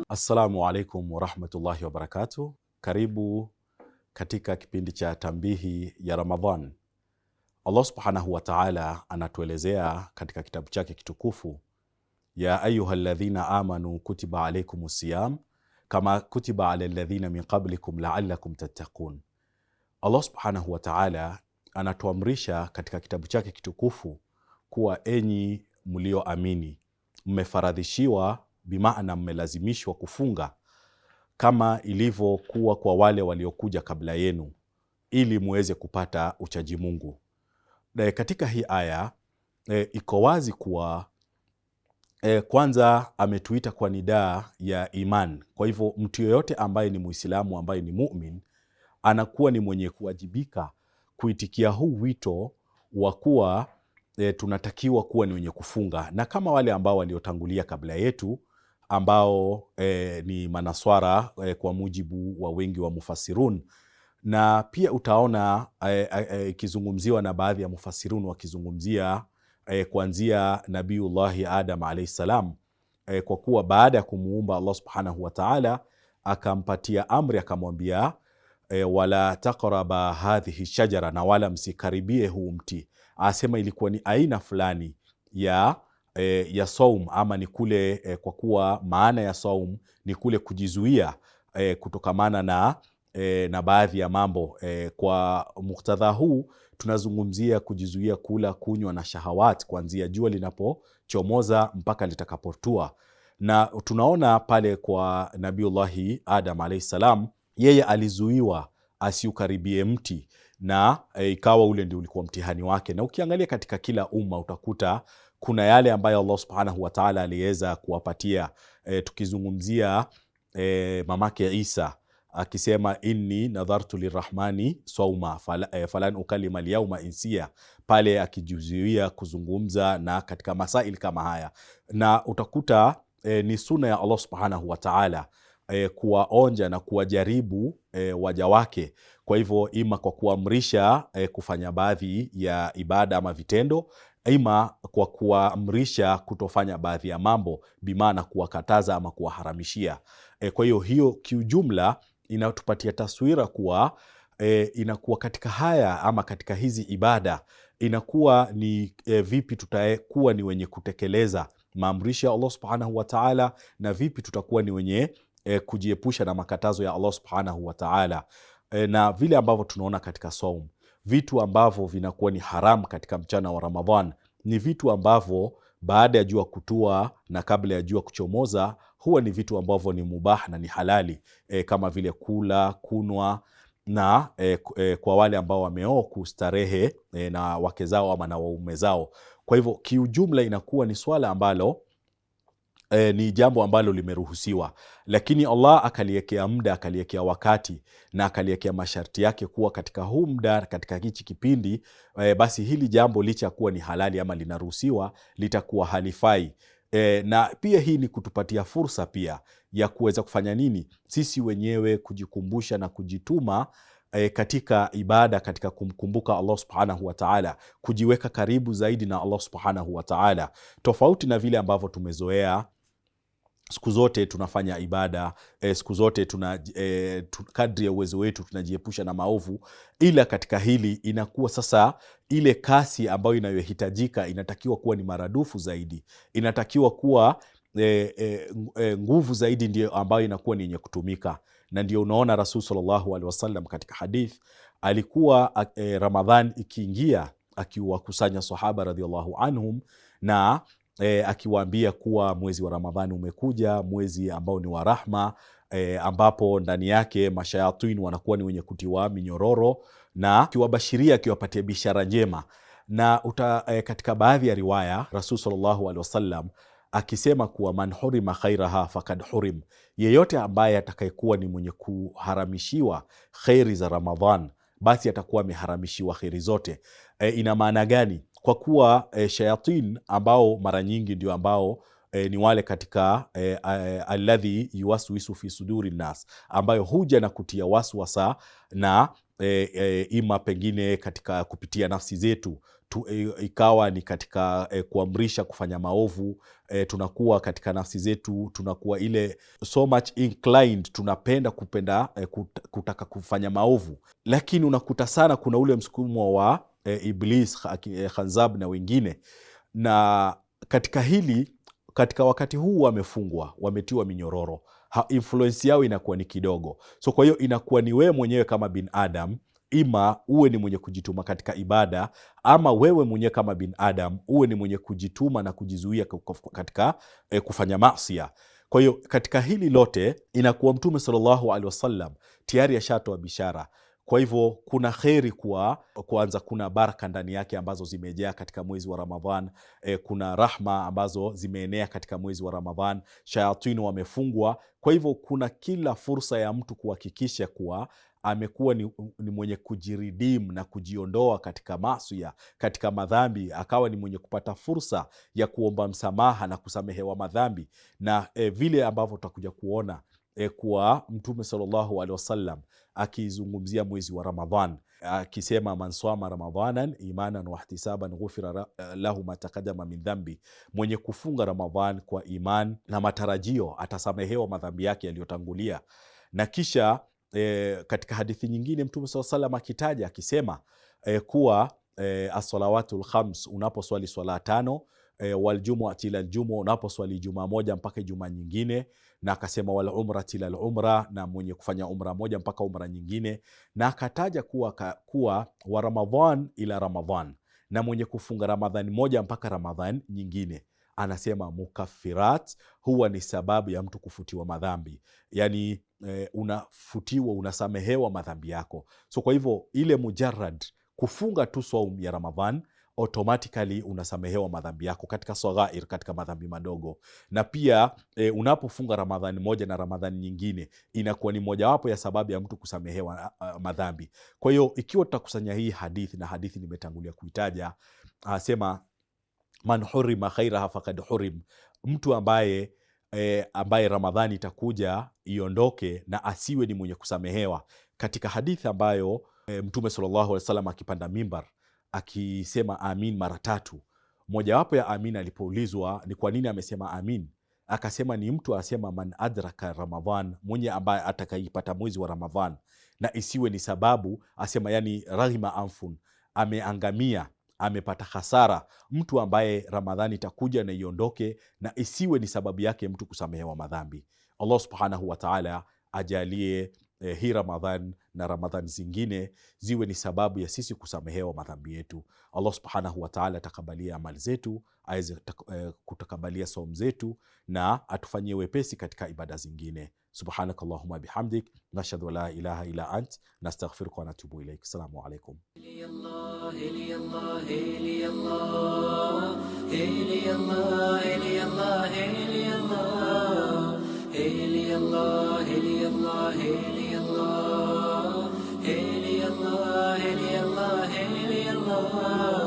Assalamu alaikum warahmatullahi wabarakatuh. Karibu katika kipindi cha tambihi ya Ramadhan. Allah subhanahu wa ta'ala anatuelezea katika kitabu chake kitukufu, ya ayuha alladhina amanu kutiba alaikumus siyam kama kutiba ala alladhina min qablikum la'allakum tattaqun. Allah subhanahu wa ta'ala anatuamrisha katika kitabu chake kitukufu kuwa enyi mlioamini mmefaradhishiwa, bimaana mmelazimishwa kufunga kama ilivyokuwa kwa wale waliokuja kabla yenu, ili muweze kupata uchaji Mungu. Katika hii aya iko wazi kuwa kwanza ametuita kwa nidaa ya iman. Kwa hivyo mtu yoyote ambaye ni Muislamu, ambaye ni mu'min, anakuwa ni mwenye kuwajibika kuitikia huu wito wa kuwa tunatakiwa kuwa ni wenye kufunga, na kama wale ambao waliotangulia kabla yetu ambao ni manaswara kwa mujibu wa wengi wa mufassirun. Na pia utaona ikizungumziwa na baadhi ya mufassirun wakizungumzia kuanzia Nabiullahi Adam alayhi salam, kwa kuwa baada ya kumuumba Allah subhanahu wa ta'ala akampatia amri, akamwambia wala taqraba hadhihi shajara, na wala msikaribie huu mti. Asema ilikuwa ni aina fulani ya saum, ama ni kule kwa kuwa maana ya saum ni kule kujizuia kutokamana na baadhi ya mambo. Kwa muktadha huu tunazungumzia kujizuia kula, kunywa na shahawat kuanzia jua linapochomoza mpaka litakapotua. Na tunaona pale kwa Nabiullahi Adam alayhi salam, yeye alizuiwa asiukaribie mti, na ikawa ule ndio ulikuwa mtihani wake. Na ukiangalia katika kila umma utakuta kuna yale ambayo Allah subhanahu wa ta'ala aliweza kuwapatia. Tukizungumzia mamake Isa akisema inni nadhartu lirrahmani sawma falan ukalima alyawma insiya, pale akijizuia kuzungumza na katika masail kama haya. Na utakuta ni sunna ya Allah subhanahu wa ta'ala kuwaonja na kuwajaribu waja wake. Kwa hivyo ima kwa kuamrisha kufanya baadhi ya ibada ama vitendo, ima kwa kuamrisha kutofanya baadhi ya mambo, bimaana kuwakataza ama kuwaharamishia. Kwa hiyo kiujumla inatupatia taswira kuwa inakuwa katika haya ama katika hizi ibada inakuwa ni vipi tutakuwa ni wenye kutekeleza maamrisho ya Allah subhanahu wa ta'ala, na vipi tutakuwa ni wenye kujiepusha na makatazo ya Allah subhanahu wa ta'ala. Na vile ambavyo tunaona katika saum, vitu ambavyo vinakuwa ni haram katika mchana wa Ramadhan ni vitu ambavyo baada ya jua kutua na kabla ya jua kuchomoza huwa ni vitu ambavyo ni mubah na ni halali, kama vile kula, kunwa, na kwa wale ambao wameoa kustarehe na wake zao ama na waume zao. Kwa hivyo kiujumla inakuwa ni swala ambalo ni jambo ambalo limeruhusiwa, lakini Allah akaliekea muda, akaliekea wakati na akaliekea masharti yake kuwa katika huu muda, katika hichi kipindi, basi hili jambo licha kuwa ni halali ama linaruhusiwa litakuwa halifai. Na pia hii ni kutupatia fursa pia ya kuweza kufanya nini, sisi wenyewe kujikumbusha na kujituma katika ibada, katika kumkumbuka Allah subhanahu wa ta'ala, kujiweka karibu zaidi na Allah subhanahu wa ta'ala, tofauti na vile ambavyo tumezoea. Siku zote tunafanya ibada, siku zote kadri ya uwezo wetu tunajiepusha na maovu, ila katika hili inakuwa sasa ile kasi ambayo inayohitajika inatakiwa kuwa ni maradufu zaidi, inatakiwa kuwa nguvu zaidi ndio ambayo inakuwa ni yenye kutumika. Na ndio unaona Rasul sallallahu alaihi wasallam katika hadith alikuwa Ramadhan ikiingia akiwakusanya sahaba radhiallahu anhum na akiwaambia kuwa mwezi wa Ramadhani umekuja, mwezi ambao ni wa rahma, ambapo ndani yake mashayatin wanakuwa ni wenye kutiwa minyororo, na akiwabashiria, akiwapatia bishara njema. Na katika baadhi ya riwaya Rasul sallallahu alaihi wasallam akisema kuwa man hurima khairaha fakad hurim, yeyote ambaye atakayekuwa ni mwenye kuharamishiwa khairi za Ramadhan basi atakuwa ameharamishiwa khairi zote. Ina maana gani? Kwa kuwa shayatin ambao mara nyingi ndio ambao ni wale katika alladhi yuwaswisu fi suduri nas, ambayo huja na kutia waswasa na ima pengine katika kupitia nafsi zetu ikawa ni katika kuamrisha kufanya maovu. Tunakuwa katika nafsi zetu tunakuwa ile so much inclined, tunapenda kutaka kufanya maovu, lakini unakuta sana kuna ule msukumo wa Iblis, Khanzab na wengine, na katika hili, katika wakati huu wamefungwa, wametiwa minyororo, influence yao inakuwa ni kidogo. So kwa hiyo inakuwa ni wewe mwenyewe kama bin Adam, ima uwe ni mwenye kujituma katika ibada, ama wewe mwenyewe kama bin Adam uwe ni mwenye kujituma na kujizuia katika kufanya maasiya. Kwa hiyo katika hili lote inakuwa Mtume sallallahu alaihi wasallam tayari ashatoa bishara. Kwa hivyo kuna kheri kwanza, kuna baraka ndani yake ambazo zimejaa katika mwezi wa Ramadhan. Kuna rahma ambazo zimeenea katika mwezi wa Ramadhan. Shayatini wamefungwa. Kwa hivyo kuna kila fursa ya mtu kuhakikisha kuwa amekuwa ni mwenye kujiridim na kujiondoa katika maasiya, katika madhambi, akawa ni mwenye kupata fursa ya kuomba msamaha na kusamehewa madhambi. Na vile ambavyo tutakuja kuona kuwa Mtume sallallahu alaihi wasallam akizungumzia mwezi wa Ramadhan akisema, man swama ramadhanan imanan wa ihtisaban ghufira lahu ma taqaddama min dhambi, mwenye kufunga Ramadhan kwa iman na matarajio atasamehewa madhambi yake yaliyotangulia. Na kisha katika hadithi nyingine Mtume sallallahu alaihi wasallam akitaja akisema kuwa as-salawatul khams, unaposwali swala tano, waljumuati ila aljumua, unaposwali juma moja mpaka juma nyingine, na akasema wal umrati ila umra, na mwenye kufanya umra moja mpaka umra nyingine, na akataja kuwa wa Ramadhan ila Ramadhan, na mwenye kufunga Ramadhani moja mpaka Ramadhani nyingine, anasema mukaffirat, huwa ni sababu ya mtu kufutiwa madhambi. Yani unafutiwa, unasamehewa madhambi yako. So kwa hivyo ile mujarrad kufunga tu saum ya Ramadhan, automatically unasamehewa madhambi yako katika saghair, katika madhambi madogo. Na pia unapofunga Ramadhani moja na Ramadhani nyingine, inakuwa ni mojawapo ya sababu ya mtu kusamehewa madhambi. Kwa hiyo ikiwa tutakusanya hii hadithi, na hadithi nimetangulia kuitaja, asema man hurima khairaha faqad hurim, mtu ambaye Ramadhani itakuja iondoke na asiwe ni mwenye kusamehewa. Katika hadithi ambayo Mtume sallallahu alaihi wasallam akipanda mimbar akisema amin mara 3, mojawapo ya amin alipoulizwa ni kwa nini amesema amin, akasema ni mtu asema man adraka Ramadhan, mwenye ambaye atakaipata mwezi wa Ramadhan na isiwe ni sababu, asema yani raghima anfun, ameangamia, amepata hasara, mtu ambaye Ramadhani itakuja na iondoke na isiwe ni sababu yake mtu kusamehewa madhambi. Allah subhanahu wa ta'ala ajalie hii Ramadhan na Ramadhan zingine ziwe ni sababu ya sisi kusamehewa madhambi yetu. Allah subhanahu wa ta'ala atakabalia amali zetu, aweze kutakabalia saum zetu, na atufanyie wepesi katika ibada zingine. Subhanakallahumma bihamdik, nashhadu la ilaha illa ant, nastaghfiruka wa natubu ilaik. Assalamu alaikum. Allah